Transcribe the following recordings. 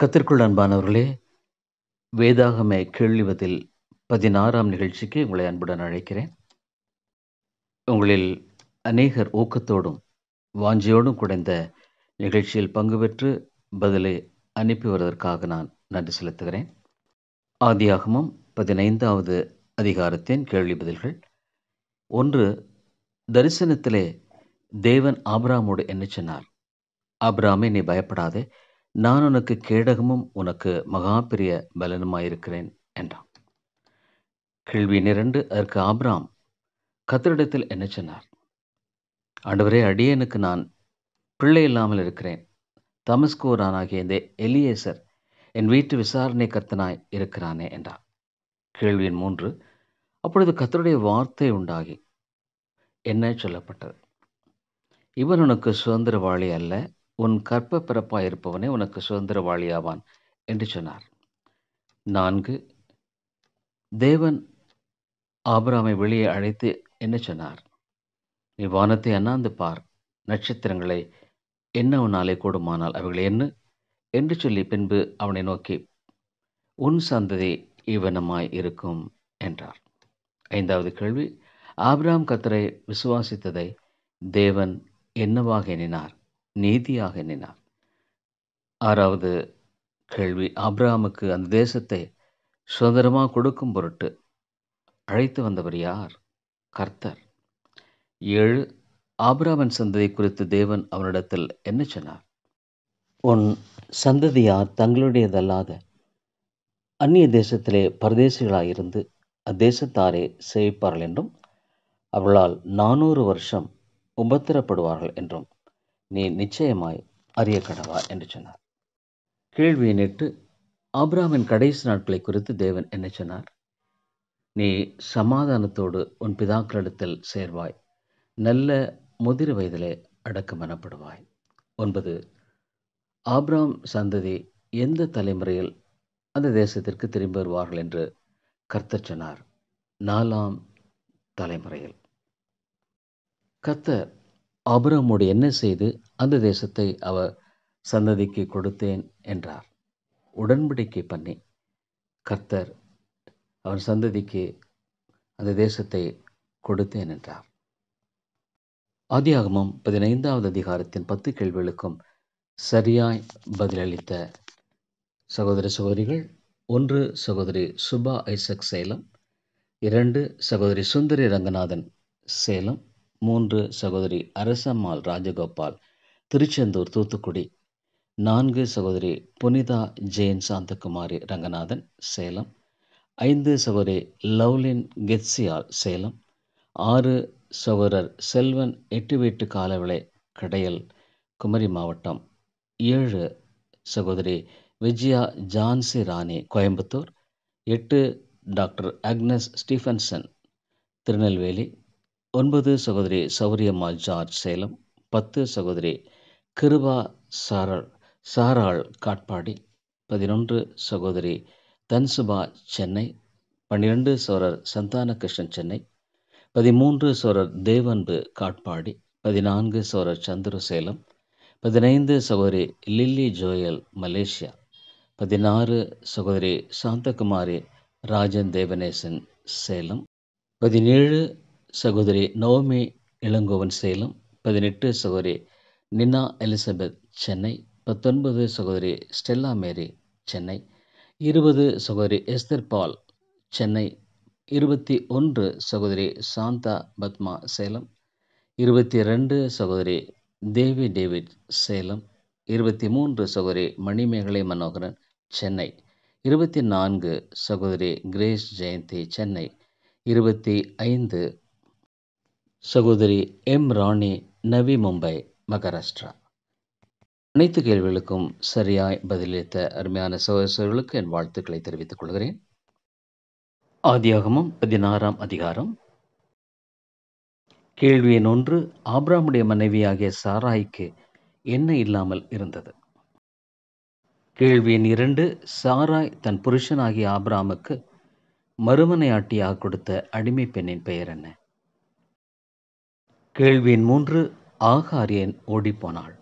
கர்த்தருக்குள் அன்பானவர்களே, வேதாகம கேள்விவதில் 16ஆம் நிகழ்ச்சிக்கு உங்களை அன்புடன் அழைக்கிறேன். உங்களில் அநேகர் ஊக்கத்தோடும், வாஞ்சையோடும் கூட இந்த நிகழ்ச்சியில் பங்கு பெற்று பதிலை அனுப்பி வருவதற்காக நான் நன்றி செலுத்துகிறேன். ஆதியாகமம் 15வது அதிகாரத்தின் கேள்வி பதில்கள். 1. தரிசனத்திலே தேவன் ஆபிரகாமோடு என்ன சொன்னார்? ஆபிரகாமே, நீ பயப்படாதே, நான் உனக்கு கேடகமும் உனக்கு மகா பெரிய பலனுமாயிருக்கிறேன் என்றான். கேள்வி 2. அதற்கு ஆபிரகாம் கர்த்தரிடத்தில் என்ன சொன்னார்? ஆண்டவரே, அடியேனுக்கு நான் பிள்ளை இல்லாமல் இருக்கிறேன். தமஸ்கூரானாகிய இந்த எலியேசர் என் வீட்டு விசாரணை கர்த்தனாய் இருக்கிறானே என்றார். கேள்வி 3. அப்பொழுது கர்த்தருடைய வார்த்தை உண்டாகி என்ன சொல்லப்பட்டது? இவன் உனக்கு சுதந்திரவாளி அல்ல, உன் கற்ப பிறப்பாயிருப்பவனே உனக்கு சுதந்திரவாளியாவான் என்று சொன்னார். 4. தேவன் ஆபிரகாமை வெளியே அழைத்து என்ன சொன்னார்? நீ வானத்தை அண்ணாந்து பார், நட்சத்திரங்களை என்ன உன்னாலே கூடுமானால் அவைகளை எண்ணு என்று சொல்லி பின்பு அவனை நோக்கி, உன் சந்ததி இவனமாய் இருக்கும் என்றார். 5வது கேள்வி. ஆபிரகாம் கர்த்தரை விசுவாசித்ததை தேவன் என்னவாக எண்ணினார்? நீதியாக எண்ணினார். 6வது கேள்வி. ஆபிரகாமுக்கு அந்த தேசத்தை சுதந்திரமாக கொடுக்கும் பொருட்டு அழைத்து வந்தவர் யார்? கர்த்தர். 7. ஆபிரகாமின் சந்ததி குறித்து தேவன் அவனிடத்தில் என்ன சொன்னார்? உன் சந்ததியார் தங்களுடையதல்லாத அந்நிய தேசத்திலே பரதேசிகளாயிருந்து அத்தேசத்தாரே சேவிப்பார்கள் என்றும் அவர்களால் 400 வருஷம் உபத்திரப்படுவார்கள் என்றும் நீ நிச்சயமாய் அறிய கடவா என்று சொன்னார். கேள்வி 8. ஆபிரகாமின் கடைசி நாட்களை குறித்து தேவன் என்ன சொன்னார்? நீ சமாதானத்தோடு உன் பிதாக்களிடத்தில் சேர்வாய், நல்ல முதிர் வயதிலே அடக்கம் எனப்படுவாய். 9. ஆபிரகாம் சந்ததி எந்த தலைமுறையில் அந்த தேசத்திற்கு திரும்பி வருவார்கள் என்று கர்த்தர் சொன்னார்? 4ஆம் தலைமுறையில். கர்த்தர் ஆபிரகாமோடு என்ன செய்து அந்த தேசத்தை அவர் சந்ததிக்கு கொடுத்தேன் என்றார்? உடன்படிக்கை பண்ணி கர்த்தர் அவன் சந்ததிக்கு அந்த தேசத்தை கொடுத்தேன் என்றார். ஆதியாகமம் 15வது அதிகாரத்தின் 10 கேள்விகளுக்கும் சரியாய் பதிலளித்த சகோதர சகோதரிகள்: 1. சகோதரி சுபா ஐசக், சேலம். 2. சகோதரி சுந்தரி ரங்கநாதன், சேலம். 3. சகோதரி அரசம்மாள் ராஜகோபால், திருச்செந்தூர், தூத்துக்குடி. 4. சகோதரி புனிதா ஜெயின் சாந்தகுமாரி ரங்கநாதன், சேலம். 5. சகோதரி லவ்லின் கெட்சியால், சேலம். 6. சகோதரர் செல்வன் எட்டுவீட்டு காலவிளை, கடையல், குமரி மாவட்டம். 7. சகோதரி Vijaya Jhansi Rani, Coimbatore. 8. Doctor Agnes Stephenson, Tirunelveli. 9. சகோதரி சௌரியம்மாள் ஜார்ஜ், சேலம். 10. சகோதரி கிருபா சாராள், காட்பாடி. 11. சகோதரி தன்சுபா, சென்னை. 12. சகோதரர் சந்தான கிருஷ்ணன், சென்னை. 13. சகோதரர் தேவன்பு, காட்பாடி. 14. சகோதரர் சந்துரு, சேலம். 15. சகோதரி லில்லி ஜோயல், மலேசியா. 16. சகோதரி சாந்தகுமாரி ராஜன் தேவநேசன், சேலம். 17. சகோதரி நவோமி இளங்கோவன், சேலம். 18. சகோதரி நினா எலிசபெத், சென்னை. 19. சகோதரி ஸ்டெல்லா மேரி, சென்னை. 20. சகோதரி எஸ்தர் பால், சென்னை. 21. சகோதரி சாந்தா பத்மா, சேலம். 22. சகோதரி தேவி டேவிட், சேலம். 23. சகோதரி மணிமேகலை மனோகரன், சென்னை. 24. சகோதரி கிரேஸ் ஜெயந்தி, சென்னை. 25. சகோதரி எம் ராணி, நவி மும்பை, மகாராஷ்டிரா. அனைத்து கேள்விகளுக்கும் சரியாய் பதிலளித்த அருமையான சகோதரர்களுக்கு என் வாழ்த்துக்களை தெரிவித்துக் கொள்கிறேன். ஆதியாகமம் 16ஆம் அதிகாரம். கேள்வி எண் 1. ஆபிரகாமுடைய மனைவியாகிய சாராய்க்கு என்ன இல்லாமல் இருந்தது? கேள்வி எண் 2. சாராய் தன் புருஷனாகிய ஆபிரகாமுக்கு மறுமனையாட்டியாக கொடுத்த அடிமை பெண்ணின் பெயர் என்ன? கேள்வி எண் 3. ஆகார் ஏன் ஓடிப்போனாள்?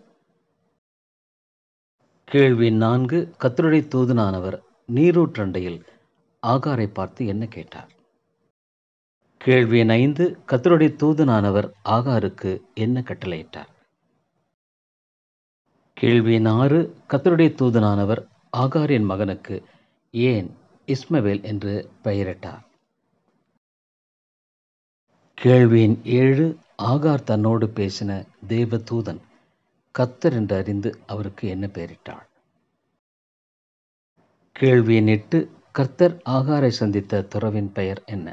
கேள்வி 4. கர்த்தருடைய தூதனானவர் நீரூற்றண்டையில் ஆகாரை பார்த்து என்ன கேட்டார்? கேள்வி 5. கர்த்தருடைய தூதனானவர் ஆகாருக்கு என்ன கட்டளையிட்டார்? கேள்வி 6. கர்த்தருடைய தூதனானவர் ஆகாரின் மகனுக்கு ஏன் இஸ்மவேல் என்று பெயரிட்டார்? கேள்வி 7. ஆகார் தன்னோடு பேசின தேவ தூதன் கர்த்தர் என்று அறிந்து அவருக்கு என்ன பெயரிட்டாள்? கேள்வி 8. கர்த்தர் ஆகாரை சந்தித்த துறவின் பெயர் என்ன?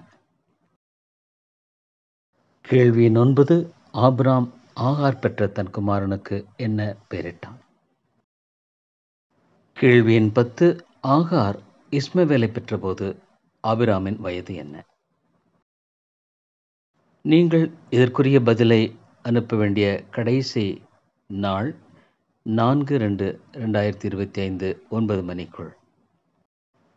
கேள்வி 9. ஆபிராம் ஆகார் பெற்ற தன் குமாரனுக்கு என்ன பெயரிட்டான்? கேள்வி 10. ஆகார் இஸ்மவேலை பெற்றபோது ஆபிராமின் வயது என்ன? நீங்கள் இதற்குரிய பதிலை அனுப்ப வேண்டிய கடைசி நாள் 4/2/2025 9 மணிக்குள்.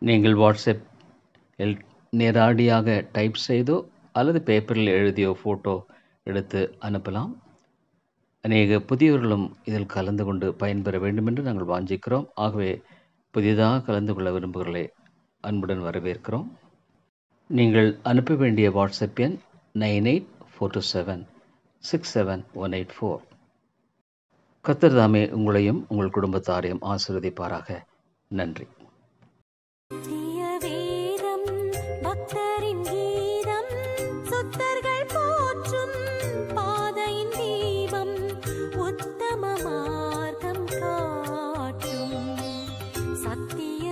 நீங்கள் வாட்ஸ்அப்பில் நேரடியாக டைப் செய்தோ அல்லது பேப்பரில் எழுதியோ ஃபோட்டோ எடுத்து அனுப்பலாம். அநேக புதியவர்களும் இதில் கலந்து கொண்டு பயன்பெற வேண்டும் என்று நாங்கள் வாஞ்சிக்கிறோம். ஆகவே புதிதாக கலந்து கொள்ள விரும்புகிறவர்களை அன்புடன் வரவேற்கிறோம். நீங்கள் அனுப்ப வேண்டிய வாட்ஸ்அப் எண் 9842767184. கர்த்தர் தாமே உங்களையும் உங்கள் குடும்பத்தாரையும் ஆசீர்வதிப்பாராக. நன்றி. பக்தரின் கீதம் சுத்தர்கள் போற்றும் பாதையின் தீபம் உத்தம மார்க்கம் காட்டும் சத்திய